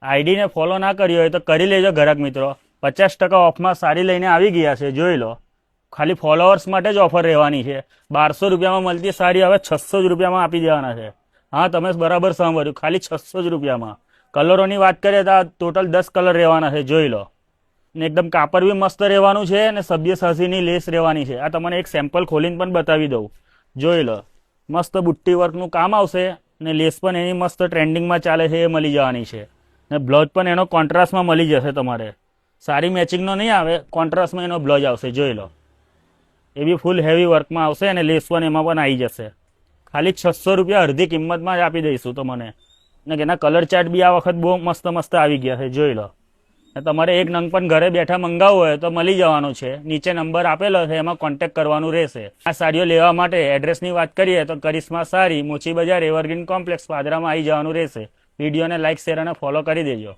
આઈડીને follow ના કર્યો હોય તો કરી લેજો ગ્રાહક મિત્રો. 50% ઓફમાં સાડી લઈને આવી ગયા છે, જોઈ લો. ખાલી ફોલોઅર્સ માટે જ ઓફર રહેવાની છે. 1200 રૂપિયામાં મળતી સાડી હવે 600 જ રૂપિયામાં આપી દેવાના છે. હા, તમે બરાબર સાંભળ્યું, ખાલી 600 જ રૂપિયામાં. કલરોની વાત કરીએ તો ટોટલ 10 કલર રહેવાના છે, જોઈ લો. ને એકદમ કાપડ બી મસ્ત રહેવાનું છે અને સભ્યસાચીની લેસ રહેવાની છે. આ તમને એક સેમ્પલ ખોલીને પણ બતાવી દઉં, જોઈ લો. મસ્ત બુટ્ટી વર્કનું કામ આવશે ને લેસ પણ એની મસ્ત ટ્રેન્ડિંગમાં ચાલે છે એ મળી જવાની છે. ને બ્લાઉઝ પણ એનો કોન્ટ્રાસ્ટમાં મળી જશે તમારે. સારી મેચિંગનો નહીં આવે, કોન્ટ્રાસ્ટમાં એનો બ્લાઉઝ આવશે, જોઈ લો. એ બી ફૂલ હેવી વર્કમાં આવશે અને લેસ પણ એમાં પણ આવી જશે. ખાલી 600 રૂપિયા અડધી કિંમતમાં જ આપી દઈશું તમને. ને એના કલર ચાર્ટ બી આ વખત બહુ મસ્ત મસ્ત આવી ગયા છે, જોઈ લો. તમારે એક નંગ પણ ઘરે બેઠા મંગાવવું હોય તો મળી જવાનું છે. નીચે નંબર આપેલો છે, એમાં કોન્ટેક્ટ કરવાનું રહેશે. આ સાડીઓ લેવા માટે એડ્રેસની વાત કરીએ તો કરિશ્મા સાડી, મોચી બજાર, એવરગ્રીન કોમ્પ્લેક્સ, પાદરામાં આવી જવાનું રહેશે. વિડીયોને લાઇક, શેર અને ફોલો કરી દેજો.